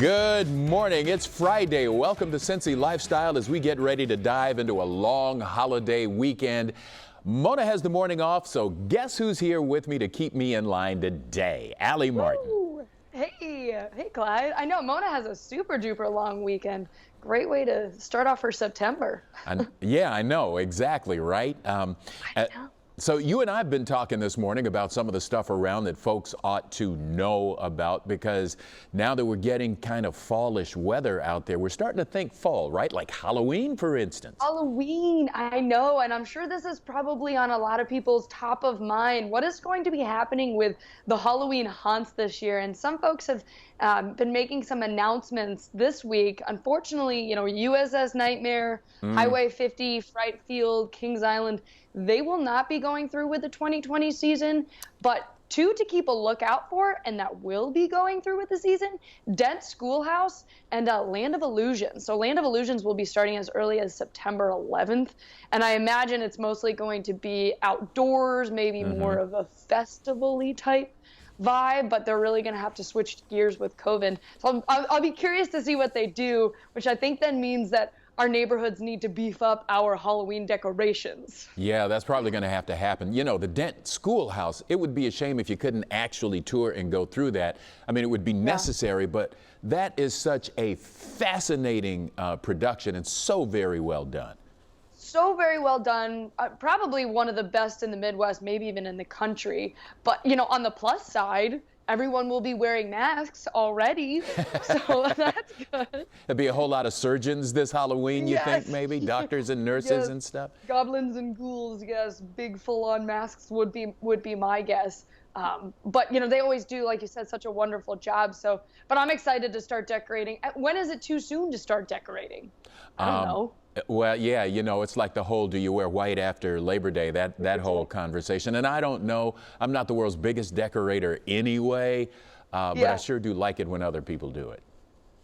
Good morning. It's Friday. Welcome to Cincy Lifestyle as we get ready to dive into a long holiday weekend. Mona has the morning off, so guess who's here with me to keep me in line today? Allie Martin. Woo! Hey, Clyde. I know Mona has a super duper long weekend. Great way to start off her September. Yeah, I know. Exactly, right? I know. So you and I have been talking this morning about some of the stuff around that folks ought to know about, because now that we're getting kind of fallish weather out there, we're starting to think fall, right? Like Halloween, for instance. Halloween, I know, and I'm sure this is probably on a lot of people's top of mind. What is going to be happening with the Halloween haunts this year? And some folks have been making some announcements this week. Unfortunately, USS Nightmare, Highway 50, Fright Field, Kings Island, they will not be going through with the 2020 season, but two to keep a lookout for, and that will be going through with the season: Dent Schoolhouse and Land of Illusions. So Land of Illusions will be starting as early as September 11th, and I imagine it's mostly going to be outdoors, maybe more of a festival-y type vibe, but they're really going to have to switch gears with COVID. So I'll be curious to see what they do, which I think then means that our neighborhoods need to beef up our Halloween decorations. Yeah, that's probably going to have to happen. You know, the Dent Schoolhouse, it would be a shame if you couldn't actually tour and go through that. I mean, it would be necessary, but that is such a fascinating production and so very well done. So very well done. Probably one of the best in the Midwest, maybe even in the country. But, on the plus side, everyone will be wearing masks already, so that's good. There'll be a whole lot of surgeons this Halloween, you think, maybe? Doctors and nurses and stuff? Goblins and ghouls, yes. Big full-on masks would be my guess. But, they always do, like you said, such a wonderful job. But I'm excited to start decorating. When is it too soon to start decorating? I don't know. Well, yeah, it's like the whole do you wear white after Labor Day, that whole conversation. And I don't know, I'm not the world's biggest decorator anyway, but I sure do like it when other people do it.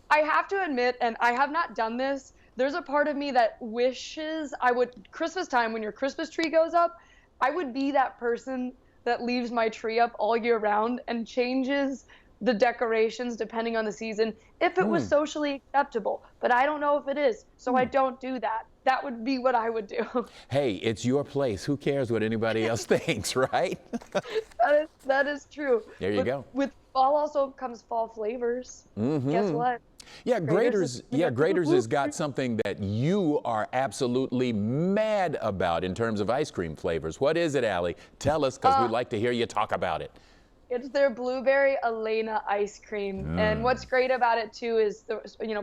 I have to admit, and I have not done this, there's a part of me that wishes I would, Christmas time, when your Christmas tree goes up, I would be that person that leaves my tree up all year round and changes the decorations depending on the season if it was socially acceptable, but I don't know if it is, so I don't do that. That would be what I would do. Hey, it's your place. Who cares what anybody else thinks, right? That is true. There you go. With fall also comes fall flavors. Guess what? Yeah, Graders has got something that you are absolutely mad about in terms of ice cream flavors. What is it, Allie? Tell us, because we'd like to hear you talk about it. It's their blueberry Elena ice cream. And what's great about it too is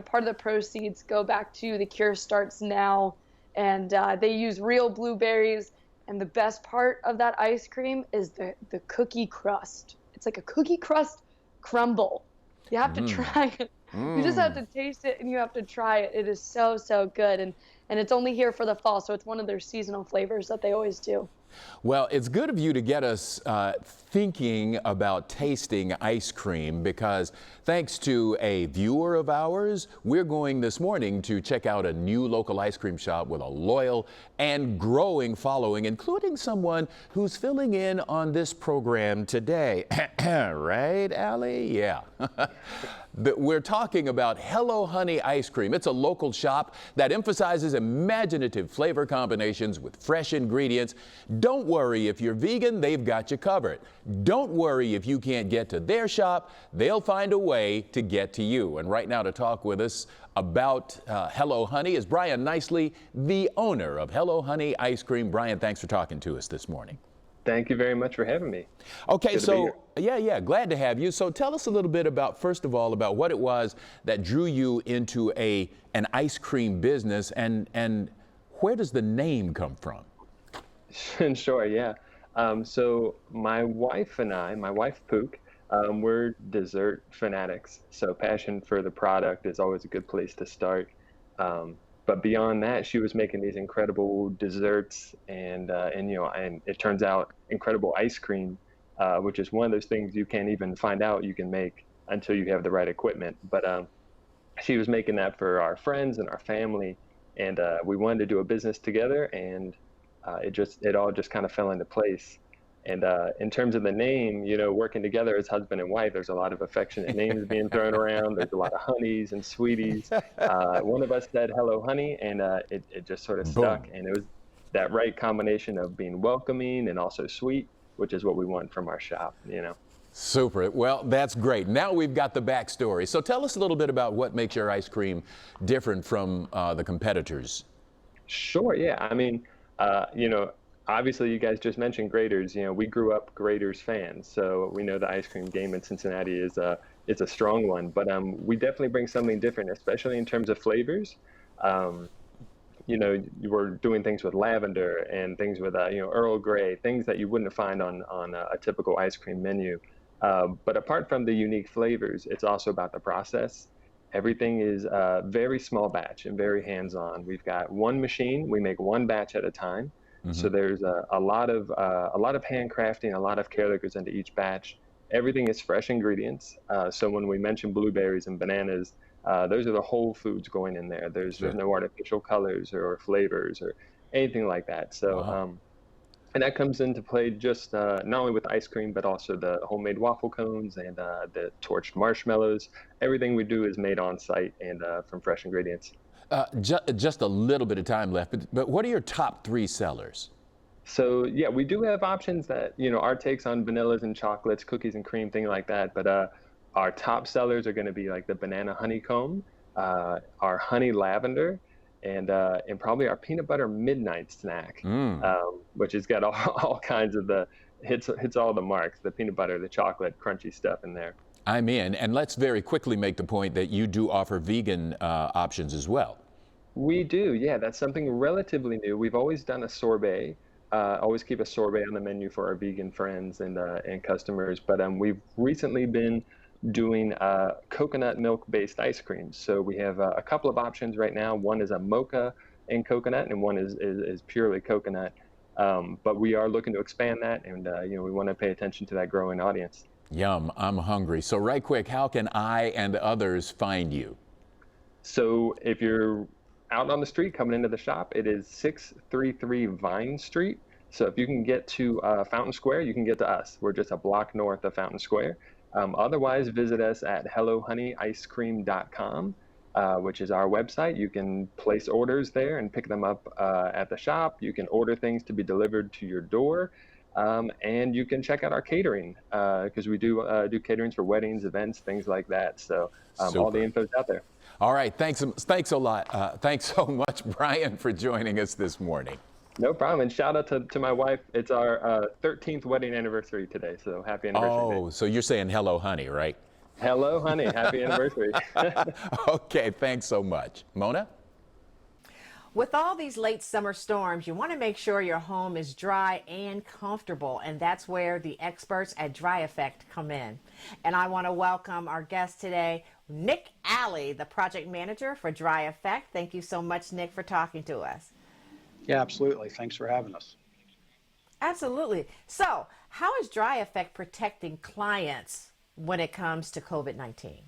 part of the proceeds go back to the Cure Starts Now, and they use real blueberries. And the best part of that ice cream is the cookie crust. It's like a cookie crust crumble. You have to try it. You just have to taste it and you have to try it. It is so, so good. And it's only here for the fall, so it's one of their seasonal flavors that they always do. Well, it's good of you to get us thinking about tasting ice cream, because thanks to a viewer of ours, we're going this morning to check out a new local ice cream shop with a loyal and growing following, including someone who's filling in on this program today. Right, Allie? Yeah. We're talking about Hello Honey Ice Cream. It's a local shop that emphasizes imaginative flavor combinations with fresh ingredients. Don't worry if you're vegan, they've got you covered. Don't worry if you can't get to their shop, they'll find a way to get to you. And right now to talk with us about Hello Honey is Brian Nicely, the owner of Hello Honey Ice Cream. Brian, thanks for talking to us this morning. Thank you very much for having me. Okay, so glad to have you. So tell us a little bit about, first of all, about what it was that drew you into an ice cream business, and where does the name come from? Sure, yeah. So my wife and I, my wife Pook, we're dessert fanatics. So passion for the product is always a good place to start. But beyond that, she was making these incredible desserts and it turns out incredible ice cream, which is one of those things you can't even find out you can make until you have the right equipment. But she was making that for our friends and our family, and we wanted to do a business together, and it all just kind of fell into place. And in terms of the name, working together as husband and wife, there's a lot of affectionate names being thrown around. There's a lot of honeys and sweeties. One of us said, "Hello, honey," and it just sort of stuck. Boom. And it was that right combination of being welcoming and also sweet, which is what we want from our shop. Super. Well, that's great. Now we've got the backstory. So tell us a little bit about what makes your ice cream different from the competitors. Sure. Yeah. I mean, obviously you guys just mentioned Graders. We grew up Graders fans, so we know the ice cream game in Cincinnati is a strong one. But we definitely bring something different, especially in terms of flavors. You were doing things with lavender and things with Earl Grey, things that you wouldn't find on a typical ice cream menu. But apart from the unique flavors, it's also about the process. Everything is very small batch and very hands-on. We've got one machine. We make one batch at a time. So there's a lot of handcrafting, a lot of care that goes into each batch. Everything is fresh ingredients. So when we mention blueberries and bananas, those are the whole foods going in there. There's no artificial colors or flavors or anything like that. So, Wow. and that comes into play just not only with ice cream, but also the homemade waffle cones and the torched marshmallows. Everything we do is made on site and from fresh ingredients. Just a little bit of time left, but what are your top 3 sellers? So yeah, we do have options that, our takes on vanillas and chocolates, cookies and cream, thing like that. But our top sellers are going to be like the banana honeycomb, our honey lavender, and probably our peanut butter midnight snack, which has got all kinds of hits all the marks, the peanut butter, the chocolate, crunchy stuff in there. I'm in, and let's very quickly make the point that you do offer vegan options as well. We do, yeah. That's something relatively new. We've always done a sorbet. Always keep a sorbet on the menu for our vegan friends and customers. But we've recently been doing coconut milk-based ice cream. So we have a couple of options right now. One is a mocha and coconut, and one is purely coconut. But we are looking to expand that, and we want to pay attention to that growing audience. Yum, I'm hungry. So right quick, how can I and others find you? So if you're out on the street coming into the shop, it is 633 Vine Street. So if you can get to Fountain Square, you can get to us. We're just a block north of Fountain Square. Otherwise, visit us at hellohoneyicecream.com, which is our website. You can place orders there and pick them up at the shop. You can order things to be delivered to your door. And you can check out our catering because we do caterings for weddings, events, things like that. So all the info's out there. All right, thanks a lot. Thanks so much, Brian, for joining us this morning. No problem. And shout out to my wife. It's our 13th wedding anniversary today. So happy anniversary. Oh, so you're saying hello, honey, right? Hello, honey. Happy anniversary. Okay, thanks so much. Mona? With all these late summer storms, you want to make sure your home is dry and comfortable, and that's where the experts at Dry Effect come in. And I want to welcome our guest today, Nick Alley, the project manager for Dry Effect. Thank you so much, Nick, for talking to us. Yeah, absolutely. Thanks for having us. Absolutely. So, how is Dry Effect protecting clients when it comes to COVID-19?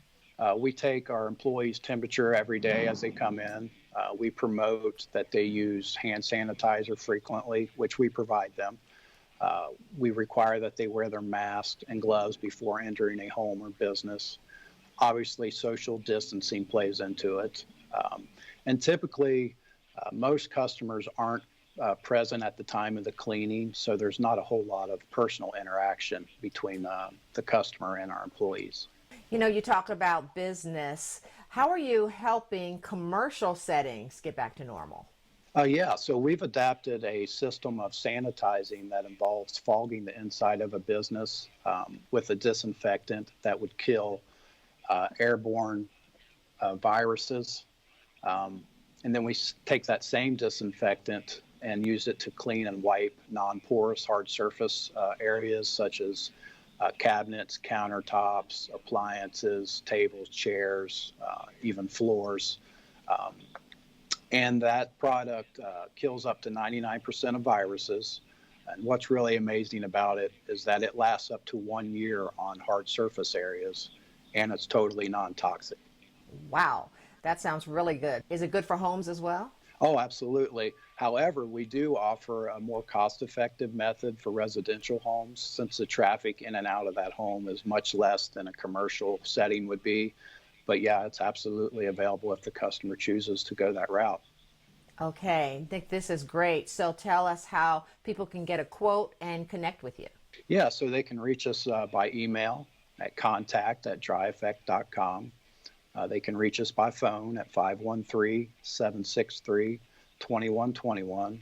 We take our employees' temperature every day as they come in. We promote that they use hand sanitizer frequently, which we provide them. We require that they wear their mask and gloves before entering a home or business. Obviously, social distancing plays into it. And typically, most customers aren't present at the time of the cleaning, so there's not a whole lot of personal interaction between the customer and our employees. You know, you talk about business. How are you helping commercial settings get back to normal? Yeah, so we've adapted a system of sanitizing that involves fogging the inside of a business with a disinfectant that would kill airborne viruses. And then we take that same disinfectant and use it to clean and wipe non-porous hard surface areas such as cabinets, countertops, appliances, tables, chairs, even floors. And that product kills up to 99% of viruses. And what's really amazing about it is that it lasts up to 1 year on hard surface areas, and it's totally non-toxic. Wow, that sounds really good. Is it good for homes as well? Oh, absolutely. However, we do offer a more cost-effective method for residential homes since the traffic in and out of that home is much less than a commercial setting would be. But yeah, it's absolutely available if the customer chooses to go that route. Okay, Nick, this is great. So tell us how people can get a quote and connect with you. Yeah, so they can reach us by email at contact@dryeffect.com. They can reach us by phone at 513-763-2121.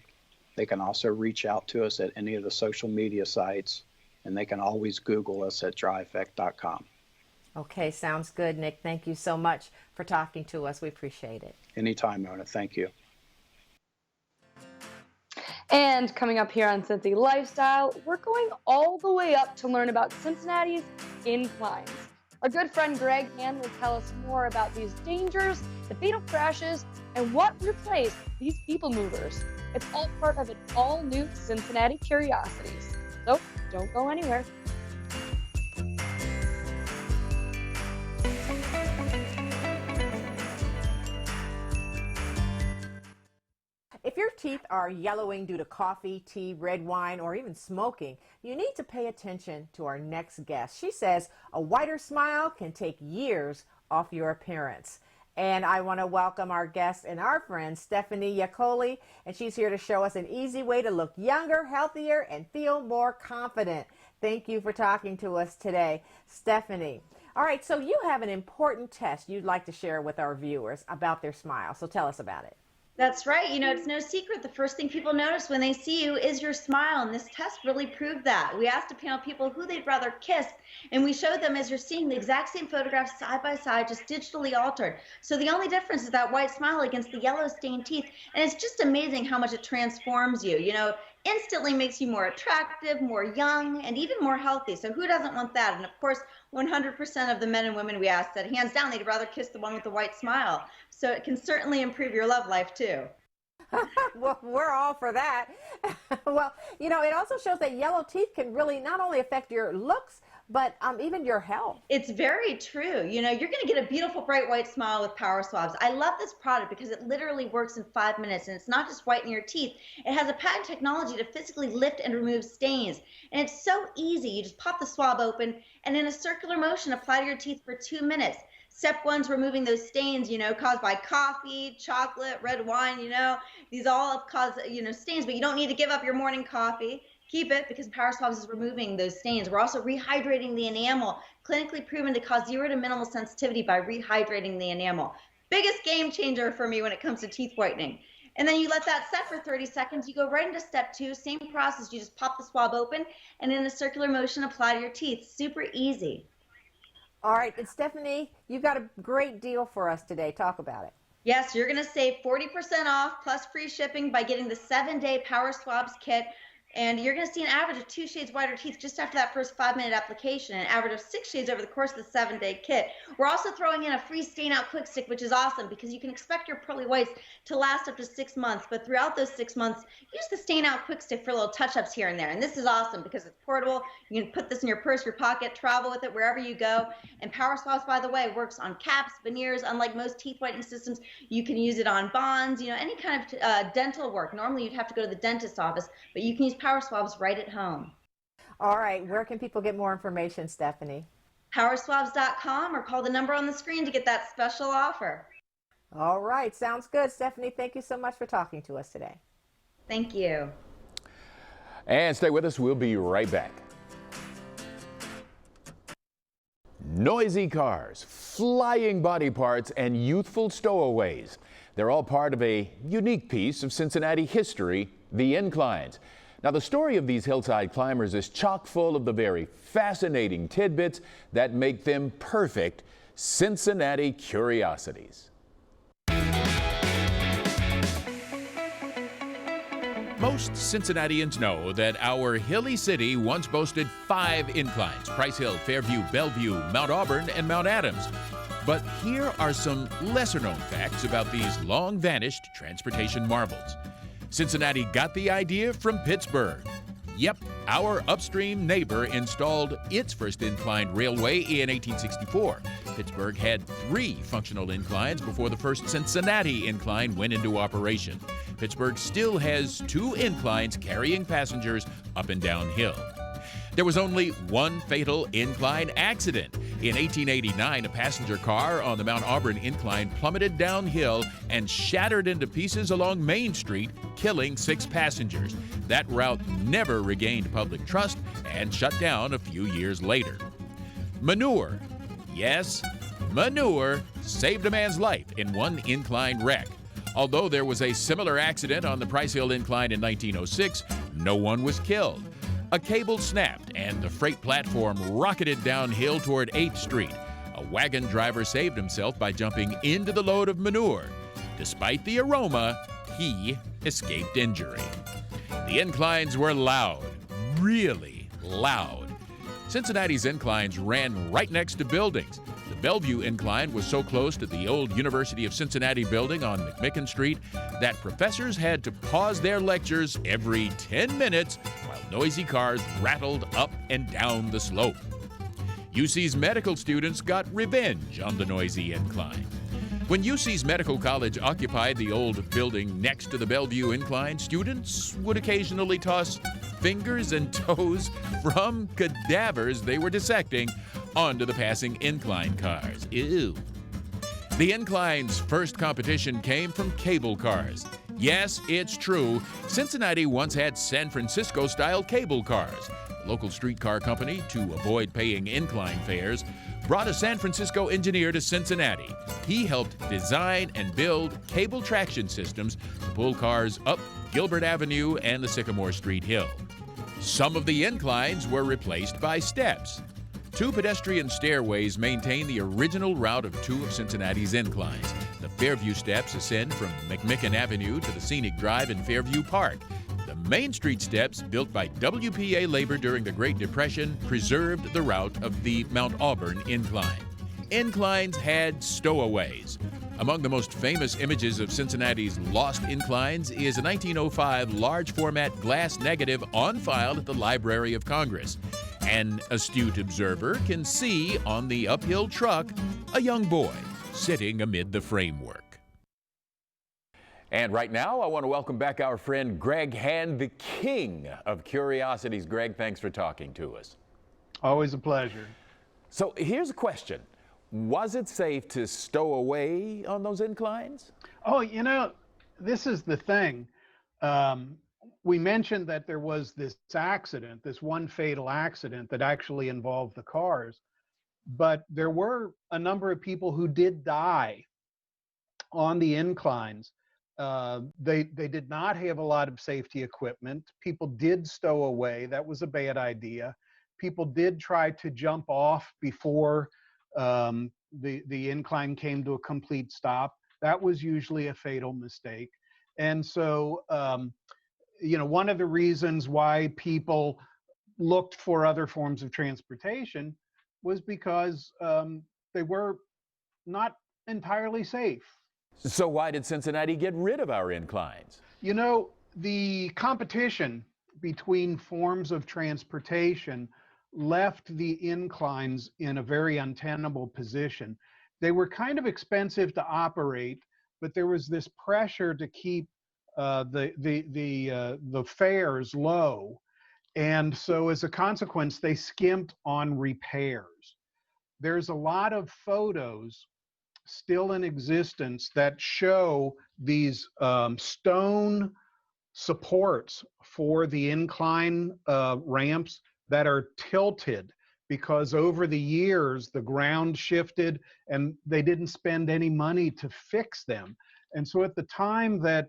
They can also reach out to us at any of the social media sites, and they can always Google us at dryeffect.com. Okay, sounds good, Nick. Thank you so much for talking to us. We appreciate it. Anytime, Mona. Thank you. And coming up here on Cincy Lifestyle, we're going all the way up to learn about Cincinnati's Inclines. Our good friend Greg Hand will tell us more about these dangers, the fatal crashes, and what replaced these people movers. It's all part of an all-new Cincinnati Curiosities. So don't go anywhere. If your teeth are yellowing due to coffee, tea, red wine, or even smoking, you need to pay attention to our next guest. She says a whiter smile can take years off your appearance. And I want to welcome our guest and our friend, Stephanie Yakoli, and she's here to show us an easy way to look younger, healthier, and feel more confident. Thank you for talking to us today, Stephanie. All right, so you have an important test you'd like to share with our viewers about their smile, so tell us about it. That's right. You know, it's no secret. The first thing people notice when they see you is your smile. And this test really proved that. We asked a panel of people who they'd rather kiss, and we showed them, as you're seeing, the exact same photographs side by side, just digitally altered. So the only difference is that white smile against the yellow stained teeth. And it's just amazing how much it transforms you. You know, instantly makes you more attractive, more young, and even more healthy. So who doesn't want that? And of course, 100% of the men and women we asked said, hands down, they'd rather kiss the one with the white smile. So it can certainly improve your love life too. Well, we're all for that. Well, you know, it also shows that yellow teeth can really not only affect your looks, but even your health. It's very true. You know, you're going to get a beautiful bright white smile with Power Swabs. I love this product because it literally works in 5 minutes, and it's not just whitening your teeth. It has a patent technology to physically lift and remove stains. And it's so easy. You just pop the swab open and in a circular motion apply to your teeth for 2 minutes. Step one's removing those stains, you know, caused by coffee, chocolate, red wine, you know. These all cause, you know, stains, but you don't need to give up your morning coffee. Keep it because Power Swabs is removing those stains. We're also rehydrating the enamel, clinically proven to cause 0 to minimal sensitivity by rehydrating the enamel. Biggest game changer for me when it comes to teeth whitening. And then you let that set for 30 seconds. You go right into step 2, same process. You just pop the swab open and in a circular motion apply to your teeth. Super easy. All right, and Stephanie, you've got a great deal for us today. Talk about it. Yes, you're going to save 40% off plus free shipping by getting the 7-day Power Swabs kit. And you're going to see an average of 2 shades whiter teeth just after that first 5-minute application, and an average of 6 shades over the course of the 7-day kit. We're also throwing in a free stain out quick stick, which is awesome because you can expect your pearly whites to last up to 6 months. But throughout those 6 months, use the stain out quick stick for little touch-ups here and there. And this is awesome because it's portable. You can put this in your purse, your pocket, travel with it wherever you go. And Power Swabs, by the way, works on caps, veneers. Unlike most teeth whitening systems, you can use it on bonds, you know, any kind of dental work. Normally, you'd have to go to the dentist's office, but you can use Power Swabs right at home. All right, where can people get more information, Stephanie? Powerswabs.com or call the number on the screen to get that special offer. All right, sounds good. Stephanie, thank you so much for talking to us today. Thank you. And stay with us, we'll be right back. Noisy cars, flying body parts, and youthful stowaways. They're all part of a unique piece of Cincinnati history, the Inclines. Now, the story of these hillside climbers is chock full of the very fascinating tidbits that make them perfect Cincinnati curiosities. Most Cincinnatians know that our hilly city once boasted 5 inclines: Price Hill, Fairview, Bellevue, Mount Auburn, and Mount Adams. But here are some lesser-known facts about these long-vanished transportation marvels. Cincinnati got the idea from Pittsburgh. Yep, our upstream neighbor installed its first inclined railway in 1864. Pittsburgh had 3 functional inclines before the first Cincinnati incline went into operation. Pittsburgh still has 2 inclines carrying passengers up and down hill. There was only one fatal incline accident. In 1889, a passenger car on the Mount Auburn incline plummeted downhill and shattered into pieces along Main Street, killing 6 passengers. That route never regained public trust and shut down a few years later. Manure. Yes, manure saved a man's life in one incline wreck. Although there was a similar accident on the Price Hill Incline in 1906, no one was killed. A cable snapped and the freight platform rocketed downhill toward 8th Street. A wagon driver saved himself by jumping into the load of manure. Despite the aroma, he escaped injury. The inclines were loud, really loud. Cincinnati's inclines ran right next to buildings. The Bellevue Incline was so close to the old University of Cincinnati building on McMicken Street that professors had to pause their lectures every 10 minutes while noisy cars rattled up and down the slope. UC's medical students got revenge on the noisy incline. When UC's Medical College occupied the old building next to the Bellevue Incline, students would occasionally toss fingers and toes from cadavers they were dissecting onto the passing incline cars. Ew. The incline's first competition came from cable cars. Yes, it's true. Cincinnati once had San Francisco-style cable cars. The local streetcar company, to avoid paying incline fares, brought a San Francisco engineer to Cincinnati. He helped design and build cable traction systems to pull cars up Gilbert Avenue and the Sycamore Street Hill. Some of the inclines were replaced by steps. 2 pedestrian stairways maintain the original route of 2 of Cincinnati's inclines. The Fairview steps ascend from McMicken Avenue to the Scenic Drive in Fairview Park. The Main Street steps, built by WPA labor during the Great Depression, preserved the route of the Mount Auburn incline. Inclines had stowaways. Among the most famous images of Cincinnati's lost inclines is a 1905 large-format glass negative on file at the Library of Congress. An astute observer can see on the uphill truck a young boy sitting amid the framework. And right now, I want to welcome back our friend Greg Hand, the king of curiosities. Greg, thanks for talking to us. Always a pleasure. So here's a question. Was it safe to stow away on those inclines? Oh, you know, this is the thing. We mentioned that there was this accident, this one fatal accident that actually involved the cars, but there were a number of people who did die on the inclines. They did not have a lot of safety equipment. People did stow away. That was a bad idea. People did try to jump off before the incline came to a complete stop. That was usually a fatal mistake. And so, you know, one of the reasons why people looked for other forms of transportation was because they were not entirely safe. So why did Cincinnati get rid of our inclines? You know, the competition between forms of transportation left the inclines in a very untenable position. They were kind of expensive to operate, but there was this pressure to keep the fares low. And so as a consequence, they skimped on repairs. There's a lot of photos still in existence that show these stone supports for the incline ramps that are tilted because over the years the ground shifted and they didn't spend any money to fix them. And so at the time that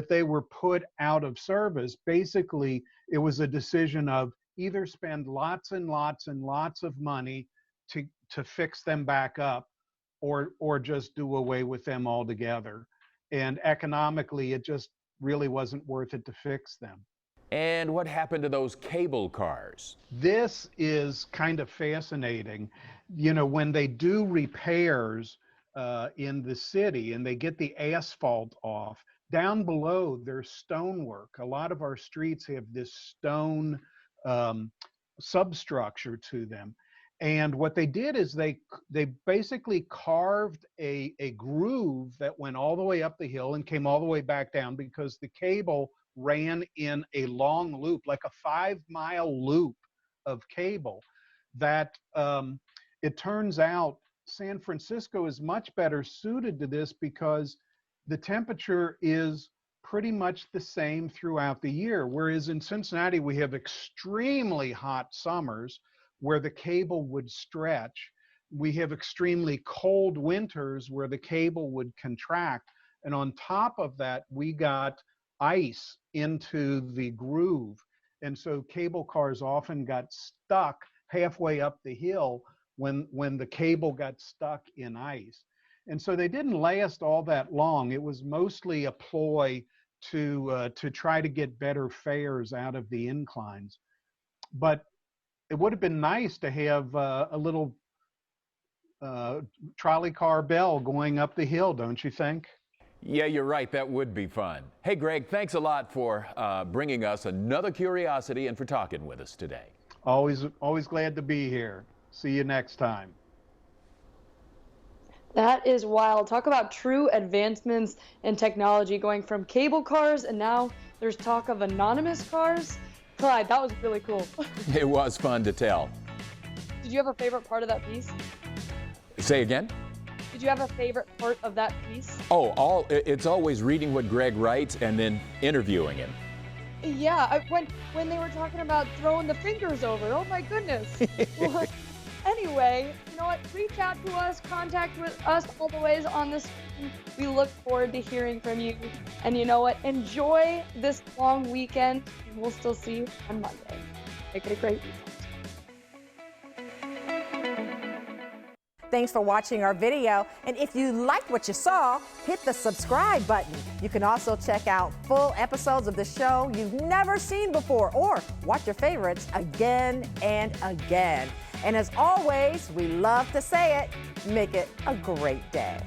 they were put out of service, basically it was a decision of either spend lots and lots and lots of money to fix them back up, or just do away with them altogether. And economically, it just really wasn't worth it to fix them. And what happened to those cable cars? This is kind of fascinating. You know, when they do repairs in the city and they get the asphalt off, down below there's stonework. A lot of our streets have this stone substructure to them. And what they did is they basically carved a groove that went all the way up the hill and came all the way back down, because the cable ran in a long loop, like a 5-mile loop of cable that it turns out San Francisco is much better suited to this because the temperature is pretty much the same throughout the year. Whereas in Cincinnati, we have extremely hot summers where the cable would stretch. We have extremely cold winters where the cable would contract. And on top of that, we got ice into the groove. And so cable cars often got stuck halfway up the hill when the cable got stuck in ice. And so they didn't last all that long. It was mostly a ploy to try to get better fares out of the inclines. But it would have been nice to have a little trolley car bell going up the hill, don't you think? Yeah, you're right. That would be fun. Hey, Greg, thanks a lot for bringing us another curiosity and for talking with us today. Always glad to be here. See you next time. That is wild. Talk about true advancements in technology, going from cable cars and now there's talk of anonymous cars. Clyde, that was really cool. It was fun to tell. Did you have a favorite part of that piece? Say again? Did you have a favorite part of that piece? Oh, it's always reading what Greg writes and then interviewing him. Yeah, when they were talking about throwing the fingers over, oh my goodness. Well, anyway, you know what? Reach out to us, contact with us all the ways on the screen. We look forward to hearing from you. And you know what? Enjoy this long weekend. We'll still see you on Monday. Make it a great weekend. Thanks for watching our video. And if you liked what you saw, hit the subscribe button. You can also check out full episodes of the show you've never seen before, or watch your favorites again and again. And as always, we love to say it, make it a great day.